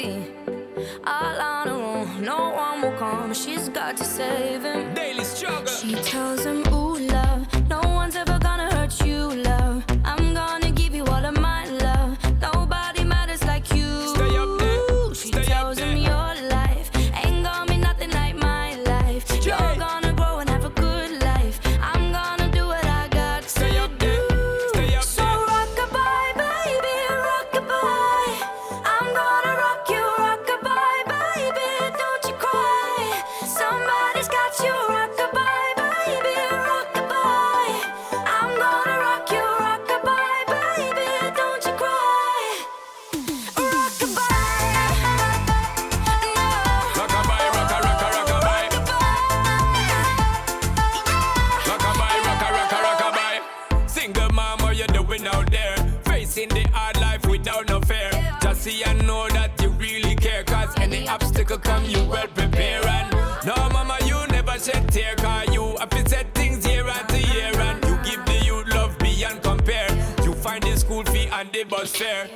baby. All on her own, no one will come. She's got to save him. Daily struggle. She tells him, ooh, love, no one's ever gonna hurt you, love. I'm gonna give you all of my love. Nobody matters like you. Stay up there. She Stay tells up him there. your life ain't gonna be nothing like my life. You're gonna grow and have a good life. I'm gonna do what I got to Stay up there. Stay up so there. rock-a-bye, baby, rock-a-bye. I'm gonna rock you, rock-a-bye, baby, don't you cry. Somebody's got you, rock-a-bye, baby, rock-a-bye. I'm gonna rock you, rock-a-bye, baby, don't you cry. Rock-a-bye, no. Rock-a-bye, rock-a-rock-a, rock-a-bye. Rock-a-bye, rock-a-rock-a, rock-a-bye. Single mom, what you doing out there? Facing the hard life without no fear. Just see and know that you really care. Cause any obstacle come, you well prepare. And no mama, you never shed tear. Cause you have to set things year after year. And you give the youth love beyond compare. You find the school fee and the bus fare.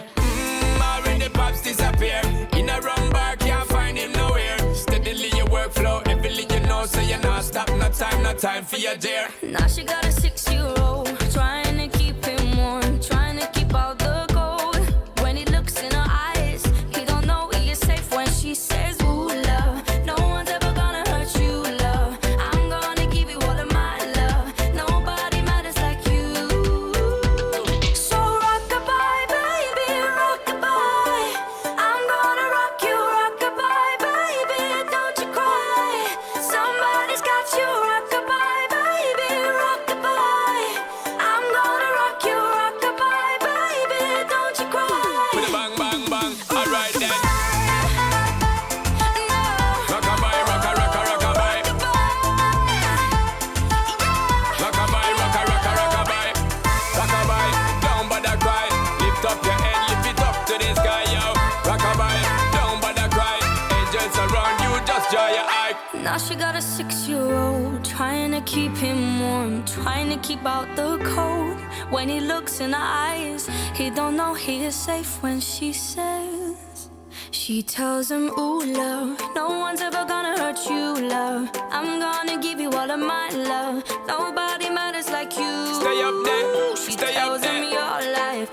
Already pops disappear. In a wrong bar, can't find him nowhere. Steadily your workflow, everything you know. So you not stop, no time for your dear. Now she got a 6-year-old, trying to keep him warm, trying to keep out the cold. When he looks in her eyes, he don't know he is safe when she says, ooh, love, no one's ever gonna hurt you, love. I'm gonna give you all of my love. Nobody matters like you. So rock-a-bye, baby, rock-a-bye. I'm gonna rock you, rock-a-bye, baby, don't you cry. Somebody's got you, rock-a-bye, baby, rock-a-bye. I'm gonna rock you, rock-a-bye, baby, don't you cry. With a bang, bang, bang. Alright then. No. Rock-a-bye, rock-a-rock-a, rock-a-bye. Rock-a-bye, rock-a-rock-a, rock-a-bye. Rock-a-bye, don't bother cry. Lift up your head, lift it up to the sky, yo. Rock-a-bye, don't bother cry. Angels around you, just dry your eye. Now she got a 6-year-old, trying to keep him warm, trying to keep out the cold. When he looks in her eyes, he don't know he is safe when she says. She tells him, ooh, love, no one's ever gonna hurt you, love. I'm gonna give you all of my love. Nobody matters like you. Stay up there, She stay up tells him there. your life